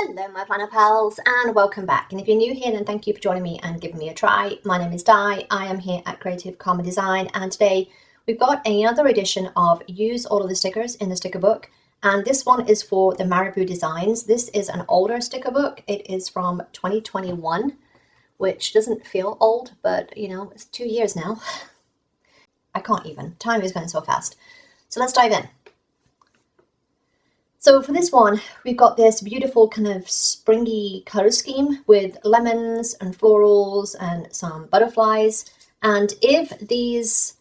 Hello my planner pals and welcome back, and if you're new here then thank you for joining me and giving me a try. My name is Di, I am here at Marabou Designs, and today we've got another edition of Use All of the Stickers in the Sticker Book, and this one is for the Marabou Designs. This is an older sticker book. It is from 2021, which doesn't feel old, but you know, it's 2 years now. I can't even. Time is going so fast. So let's dive in. So for this one, we've got this beautiful kind of springy color scheme with lemons and florals and some butterflies. And if these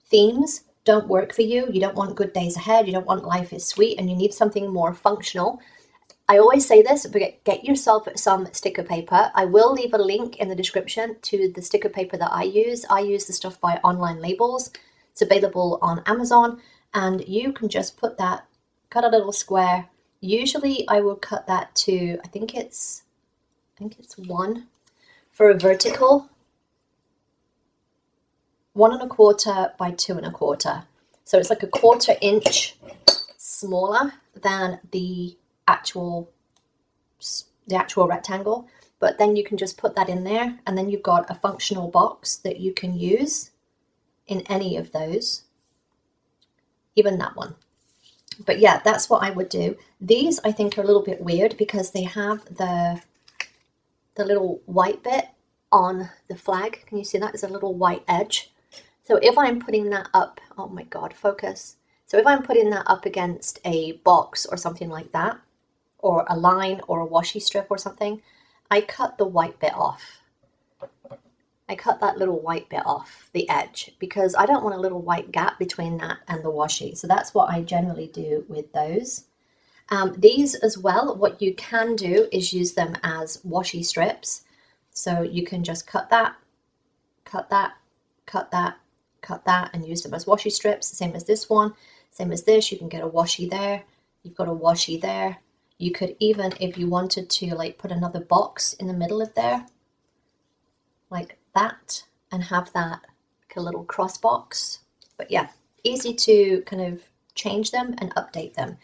themes don't work for you, you don't want good days ahead, you don't want life is sweet, and you need something more functional, I always say this, but get yourself some sticker paper. I will leave a link in the description to the sticker paper that I use. I use the stuff by Online Labels. It's available on Amazon, and you can just put that, cut a little square. Usually I will cut that to, I think it's 1 for a vertical, 1 1/4 by 2 1/4. So it's like a 1/4 inch smaller than the actual rectangle, but then you can just put that in there, and then you've got a functional box that you can use in any of those, even that one. But yeah, that's what I would do. These I think are a little bit weird because they have the little white bit on the flag. Can you see that? There's a little white edge. So if I'm putting that up, oh my God, focus. So if I'm putting that up against a box or something like that, or a line or a washi strip or something, I cut the white bit off. I cut that little white bit off the edge because I don't want a little white gap between that and the washi. So that's what I generally do with those. These as well, what you can do is use them as washi strips. So you can just cut that, cut that, cut that, cut that, and use them as washi strips. Same as this one, same as this. You can get a washi there. You've got a washi there. You could even, if you wanted to, like put another box in the middle of there, like that, and have that like a little cross box. But yeah, easy to kind of change them and update them.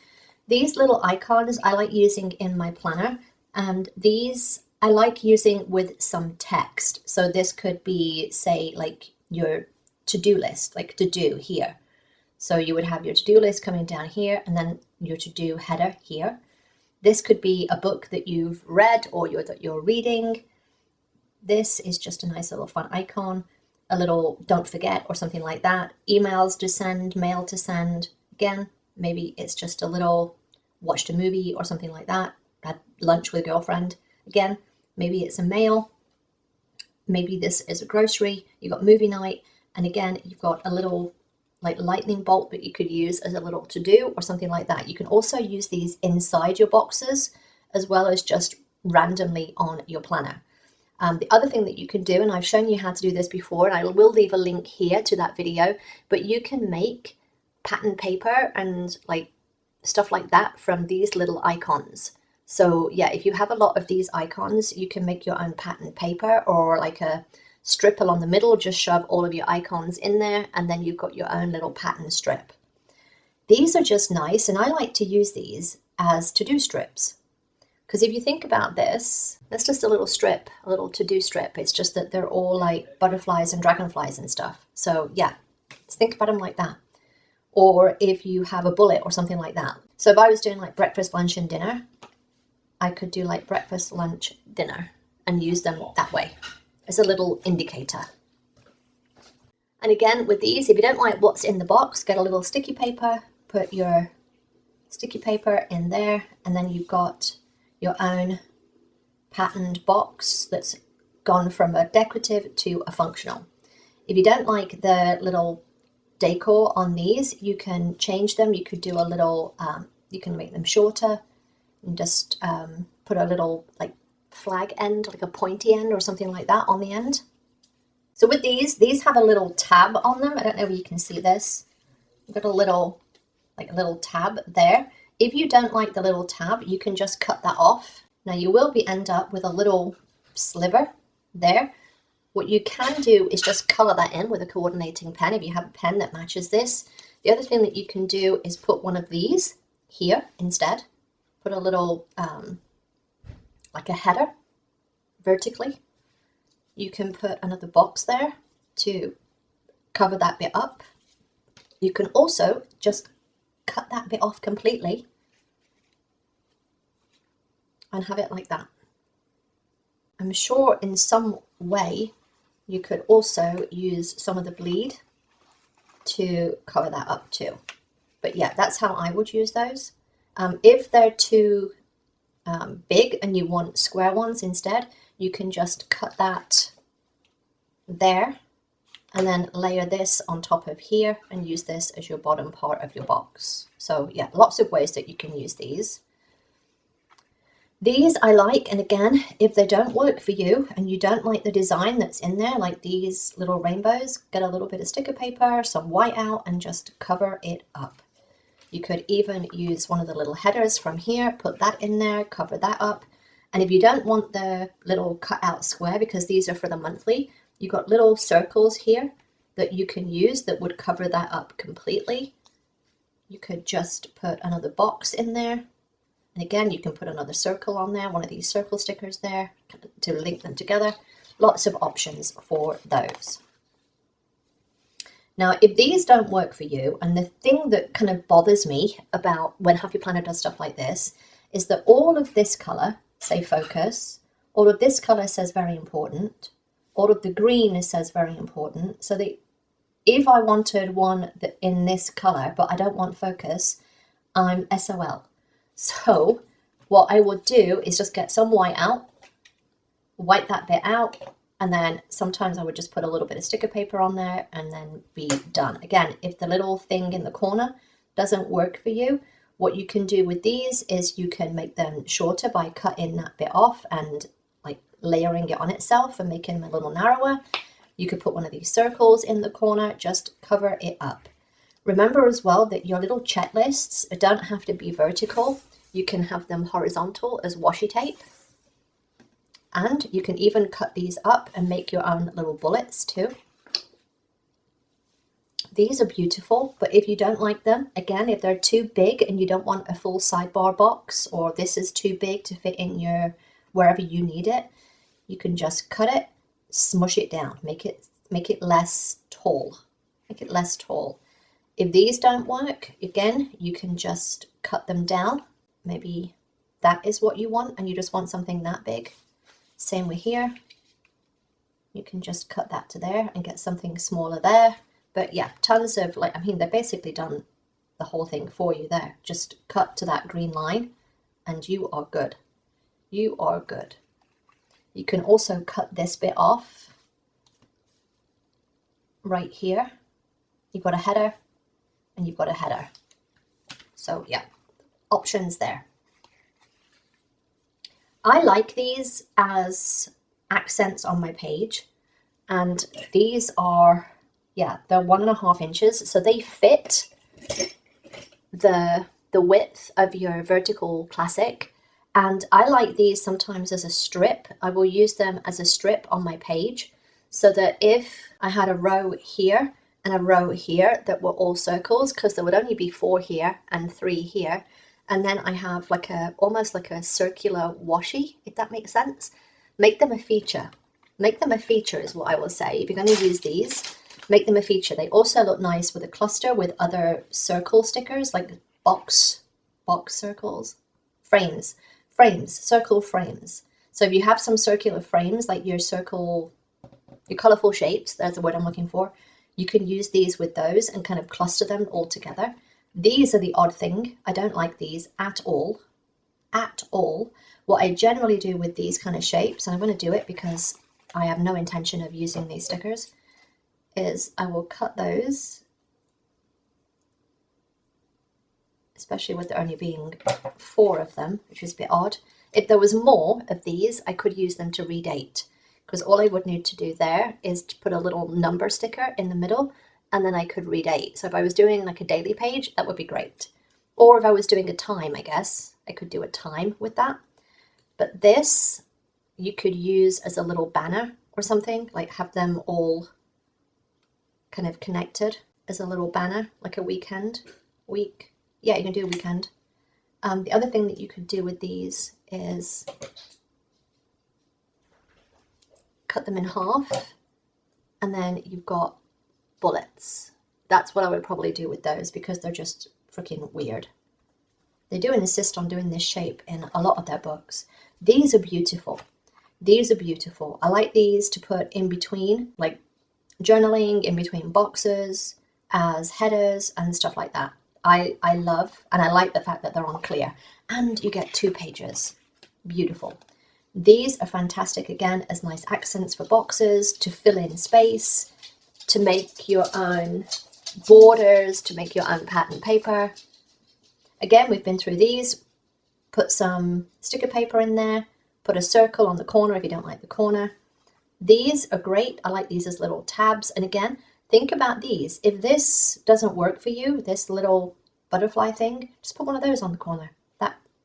These little icons I like using in my planner, and these I like using with some text. So this could be, say, like your to-do list, like to do here. So you would have your to-do list coming down here, and then your to-do header here. This could be a book that you've read or that you're reading. This is just a nice little fun icon, a little don't forget or something like that. Emails to send, mail to send. Again, maybe it's just a little watched a movie or something like that. Had lunch with a girlfriend. Again, maybe it's a mail. Maybe this is a grocery. You've got movie night. And again, you've got a little like lightning bolt that you could use as a little to do or something like that. You can also use these inside your boxes as well as just randomly on your planner. The other thing that you can do, and I've shown you how to do this before, and I will leave a link here to that video, but you can make pattern paper and like stuff like that from these little icons. So yeah, if you have a lot of these icons, you can make your own pattern paper, or like a strip along the middle, just shove all of your icons in there, and then you've got your own little pattern strip. These are just nice, and I like to use these as to-do strips. Because if you think about this, that's just a little strip, a little to-do strip. It's just that they're all like butterflies and dragonflies and stuff. So yeah, let's think about them like that. Or if you have a bullet or something like that. So if I was doing like breakfast, lunch, and dinner, I could do like breakfast, lunch, dinner, and use them that way as a little indicator. And again, with these, if you don't like what's in the box, get a little sticky paper, put your sticky paper in there, and then you've got your own patterned box that's gone from a decorative to a functional. If you don't like the little decor on these, you can change them. You could do a little, you can make them shorter and just put a little like flag end, like a pointy end or something like that on the end. So with these have a little tab on them. I don't know if you can see this. You've got a little tab there. If you don't like the little tab, you can just cut that off. Now you will end up with a little sliver there. What you can do is just color that in with a coordinating pen if you have a pen that matches this. The other thing that you can do is put one of these here instead. Put a little like a header vertically. You can put another box there to cover that bit up. You can also just cut that bit off completely and have it like that. I'm sure in some way you could also use some of the bleed to cover that up too. But yeah, that's how I would use those. If they're too big and you want square ones instead, you can just cut that there and then layer this on top of here and use this as your bottom part of your box. So yeah, lots of ways that you can use these. These I like, and again, if they don't work for you and you don't like the design that's in there, like these little rainbows, get a little bit of sticker paper, some white out, and just cover it up. You could even use one of the little headers from here, put that in there, cover that up. And if you don't want the little cut out square, because these are for the monthly, you've got little circles here that you can use that would cover that up completely. You could just put another box in there. And again, you can put another circle on there, one of these circle stickers there to link them together. Lots of options for those. Now, if these don't work for you, and the thing that kind of bothers me about when Happy Planner does stuff like this is that all of this color, say focus, all of this color says very important, all of the green says very important. So that if I wanted one that in this color, but I don't want focus, I'm SOL. So what I would do is just get some white out, white that bit out, and then sometimes I would just put a little bit of sticker paper on there and then be done. Again, if the little thing in the corner doesn't work for you, what you can do with these is you can make them shorter by cutting that bit off and like layering it on itself and making them a little narrower. You could put one of these circles in the corner, just cover it up. Remember as well that your little checklists don't have to be vertical. You can have them horizontal as washi tape. And you can even cut these up and make your own little bullets too. These are beautiful, but if you don't like them, again, if they're too big and you don't want a full sidebar box, or this is too big to fit in your wherever you need it, you can just cut it, smush it down, make it less tall. Make it less tall. If these don't work, again, you can just cut them down. Maybe that is what you want and you just want something that big. Same with here. You can just cut that to there and get something smaller there. But yeah, tons of like, I mean, they've basically done the whole thing for you there. Just cut to that green line and you are good. You are good. You can also cut this bit off right here. You've got a header and you've got a header. So yeah, options there. I like these as accents on my page, and these are, yeah, they're 1.5 inches, so they fit the width of your vertical classic. And I like these sometimes as a strip. I will use them as a strip on my page, so that if I had a row here and a row here that were all circles, because there would only be 4 here and 3 here, and then I have like almost like a circular washi, if that makes sense. Make them a feature. Make them a feature is what I will say. If you're going to use these, make them a feature. They also look nice with a cluster with other circle stickers, like box circles, frames, circle frames. So if you have some circular frames, like your colorful shapes, that's the word I'm looking for, you can use these with those and kind of cluster them all together. These are the odd thing. I don't like these at all. At all. What I generally do with these kind of shapes, and I'm going to do it because I have no intention of using these stickers, is I will cut those, especially with there only being 4 of them, which is a bit odd. If there was more of these, I could use them to redate, because all I would need to do there is to put a little number sticker in the middle, and then I could redate. So if I was doing like a daily page, that would be great. Or if I was doing a time, I guess I could do a time with that. But this you could use as a little banner or something, like have them all kind of connected as a little banner, like a week. Yeah, you can do a weekend. The other thing that you could do with these is cut them in half, and then you've got bullets. That's what I would probably do with those because they're just freaking weird. They do insist on doing this shape in a lot of their books. These are beautiful. These are beautiful. I like these to put in between, like journaling, in between boxes, as headers and stuff like that. I love, and I like the fact that they're on clear. And you get 2 pages. Beautiful. These are fantastic, again, as nice accents for boxes, to fill in space, to make your own borders, to make your own pattern paper. Again, we've been through these. Put some sticker paper in there. Put a circle on the corner if you don't like the corner. These are great. I like these as little tabs. And again, think about these. If this doesn't work for you, this little butterfly thing, just put one of those on the corner.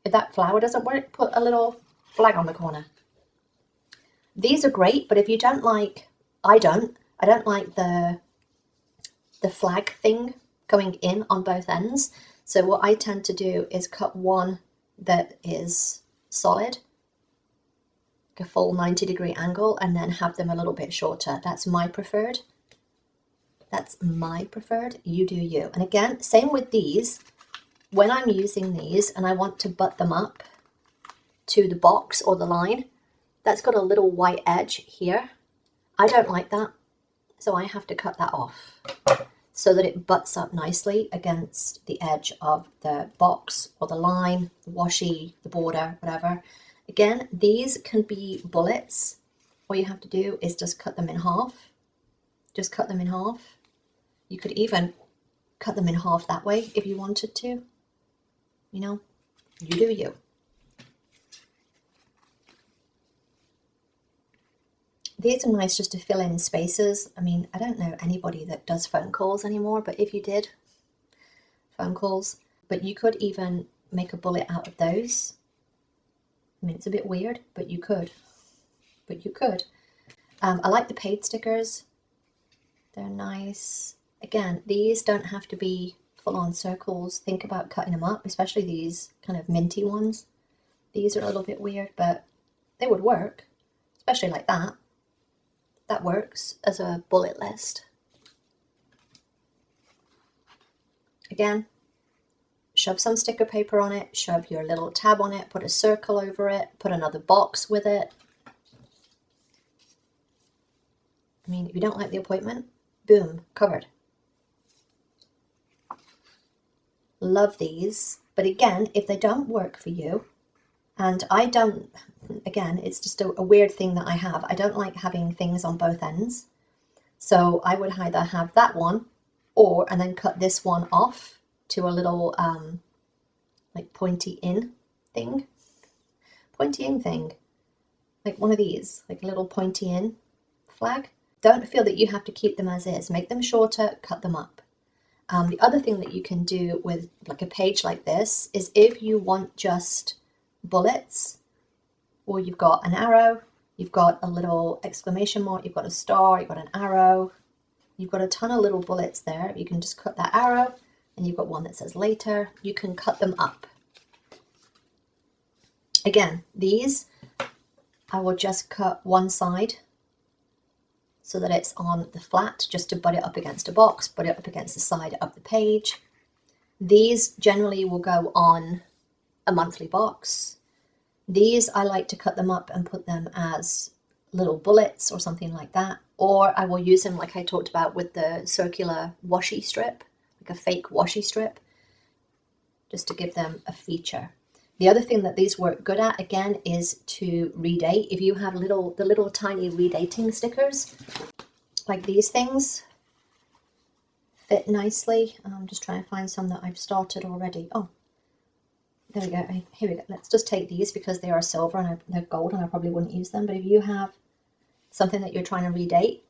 If that flower doesn't work, put a little flag on the corner. These are great, but if you don't like, I don't like the flag thing going in on both ends. So what I tend to do is cut one that is solid, a full 90-degree angle, and then have them a little bit shorter. That's my preferred. That's my preferred. You do you. And again, same with these. When I'm using these and I want to butt them up to the box or the line, that's got a little white edge here. I don't like that, so I have to cut that off so that it butts up nicely against the edge of the box or the line, the washi, the border, whatever. Again, these can be bullets. All you have to do is just cut them in half. Just cut them in half. You could even cut them in half that way if you wanted to. You know, you do you. These are nice just to fill in spaces. I mean, I don't know anybody that does phone calls anymore, but if you did phone calls, but you could even make a bullet out of those. I mean, it's a bit weird, but you could. But you could. I like the paid stickers. They're nice. Again, these don't have to be full-on circles. Think about cutting them up, especially these kind of minty ones. These are a little bit weird, but they would work, especially like that. That works as a bullet list. Again, shove some sticker paper on it, shove your little tab on it, put a circle over it, put another box with it. I mean, if you don't like the appointment, boom, covered. Love these, but again, if they don't work for you, and I don't, again, it's just a weird thing that I have. I don't like having things on both ends. So I would either have that one and then cut this one off to a little like pointy in thing. Pointy in thing. Like one of these, like a little pointy in flag. Don't feel that you have to keep them as is. Make them shorter, cut them up. The other thing that you can do with like a page like this is if you want just bullets, or you've got an arrow, you've got a little exclamation mark, you've got a star, you've got an arrow, you've got a ton of little bullets there. You can just cut that arrow, and you've got one that says later. You can cut them up. Again, these, I will just cut one side so that it's on the flat, just to butt it up against a box, butt it up against the side of the page. These generally will go on a monthly box. These, I like to cut them up and put them as little bullets or something like that. Or I will use them like I talked about with the circular washi strip, like a fake washi strip, just to give them a feature. The other thing that these work good at, again, is to redate. If you have the little tiny redating stickers, like these things, fit nicely. I'm just trying to find some that I've started already. Oh, there we go. Here we go. Let's just take these because they are silver and they're gold and I probably wouldn't use them. But if you have something that you're trying to redate,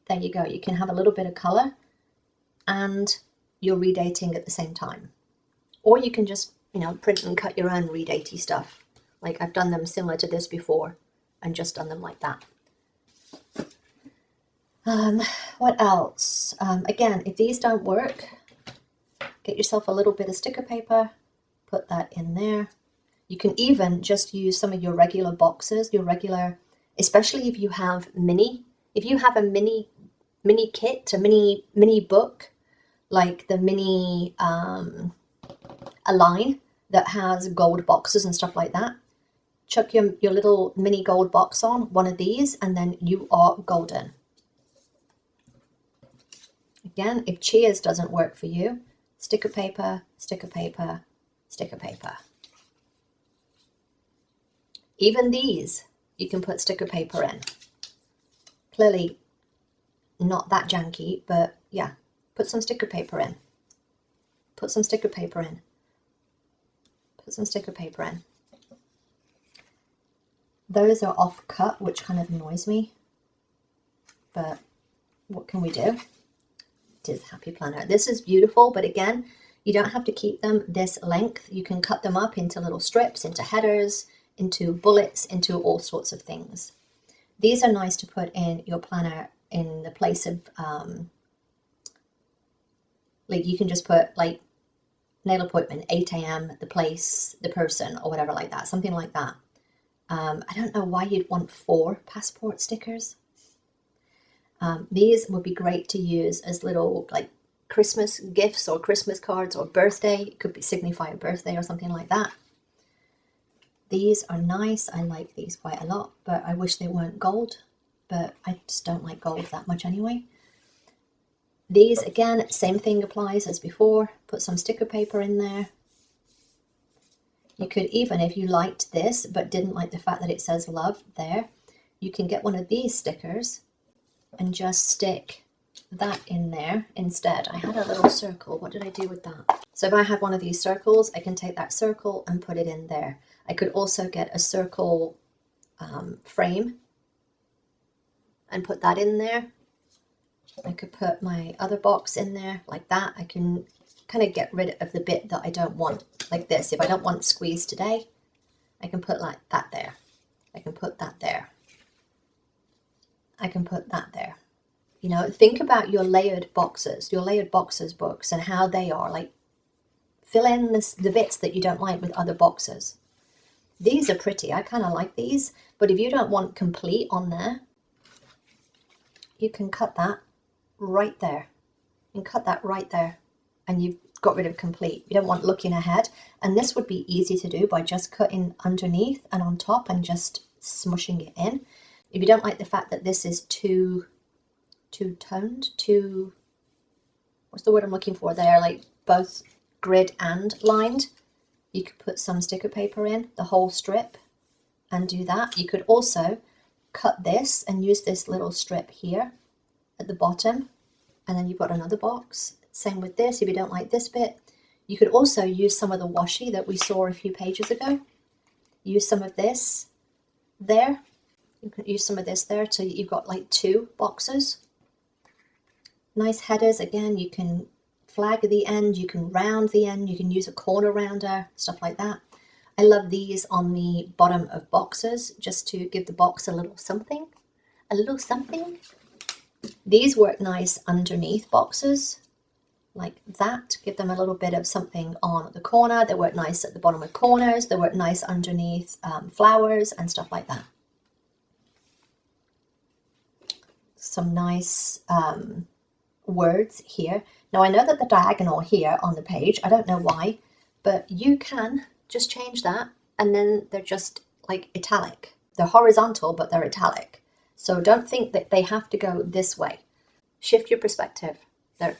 there you go. You can have a little bit of color and you're redating at the same time. Or you can just, you know, print and cut your own redatey stuff. Like I've done them similar to this before and just done them like that. What else? Again, if these don't work, get yourself a little bit of sticker paper, put that in there. You can even just use some of your regular boxes, especially if you have a mini kit, a mini book, like the mini a line that has gold boxes and stuff like that. Chuck your little mini gold box on one of these and then you are golden. Again, if Cheers doesn't work for you, sticker paper, sticker paper, sticker paper. Even these, you can put sticker paper in. Clearly not that janky, but yeah, put some sticker paper in. Put some sticker paper in. Put some sticker paper in. Those are off cut, which kind of annoys me, but what can we do? It is Happy Planner. This is beautiful, but again, you don't have to keep them this length. You can cut them up into little strips, into headers, into bullets, into all sorts of things. These are nice to put in your planner in the place of, like you can just put like nail appointment, 8 a.m., the place, the person, or whatever like that, something like that. I don't know why you'd want 4 passport stickers. These would be great to use as little like Christmas gifts or Christmas cards or birthday. It could be signify a birthday or something like that. These are nice. I like these quite a lot, but I wish they weren't gold, but I just don't like gold that much anyway. These, again, same thing applies as before. Put some sticker paper in there. You could even, if you liked this, but didn't like the fact that it says love there, you can get one of these stickers and just stick that in there instead. I had a little circle. What did I do with that? So if I had one of these circles, I can take that circle and put it in there. I could also get a circle frame and put that in there. I could put my other box in there like that. I can kind of get rid of the bit that I don't want, like this. If I don't want squeeze today, I can put like that there. I can put that there. I can put that there. You know, think about your layered boxes books and how they are. Like, fill in the bits that you don't like with other boxes. These are pretty. I kind of like these, but if you don't want complete on there, you can cut that right there. You can cut that right there and you've got rid of complete. You don't want looking ahead. And this would be easy to do by just cutting underneath and on top and just smushing it in. If you don't like the fact that this is too toned, what's the word I'm looking for there? Like both grid and lined. You could put some sticker paper in, the whole strip, and do that. You could also cut this and use this little strip here at the bottom, and then you've got another box. Same with this, if you don't like this bit. You could also use some of the washi that we saw a few pages ago. Use some of this there. You can use some of this there, so you've got like 2 boxes. Nice headers. Again, you can flag the end, you can round the end, you can use a corner rounder, stuff like that. I love these on the bottom of boxes, just to give the box a little something. A little something. These work nice underneath boxes, like that. Give them a little bit of something on the corner. They work nice at the bottom of corners. They work nice underneath flowers and stuff like that. Some nice words here. Now I know that the diagonal here on the page, I don't know why, but you can just change that and then they're just like italic. They're horizontal, but they're italic. So don't think that they have to go this way. Shift your perspective.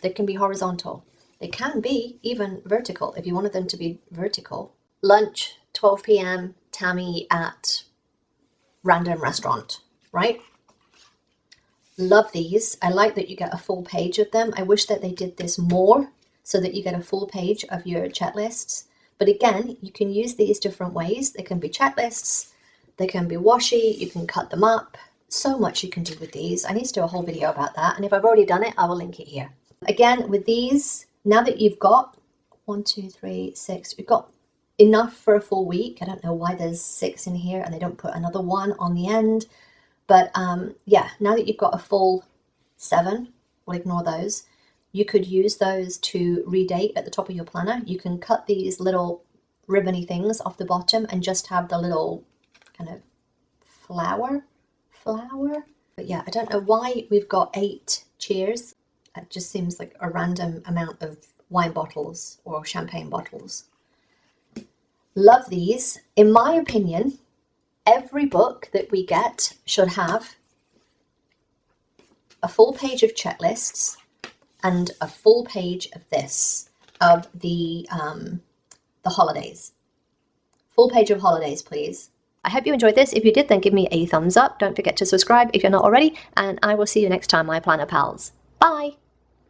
They can be horizontal. They can be even vertical if you wanted them to be vertical. Lunch, 12 p.m, Tammy at random restaurant, right? Love these. I like that you get a full page of them. I wish that they did this more so that you get a full page of your checklists. But again, you can use these different ways. They can be checklists. They can be washi. You can cut them up. So much you can do with these. I need to do a whole video about that. And if I've already done it, I will link it here. Again, with these, now that you've got 1, 2, 3, 6, we've got enough for a full week. I don't know why there's 6 in here and they don't put another 1 on the end. But yeah, now that you've got a full 7, we'll ignore those. You could use those to redate at the top of your planner. You can cut these little ribbony things off the bottom and just have the little kind of flower. But yeah, I don't know why we've got 8 cheers. It just seems like a random amount of wine bottles or champagne bottles. Love these. In my opinion, every book that we get should have a full page of checklists and a full page of this, of the holidays. Full page of holidays, please. I hope you enjoyed this. If you did, then give me a thumbs up. Don't forget to subscribe if you're not already, and I will see you next time, my planner pals. Bye!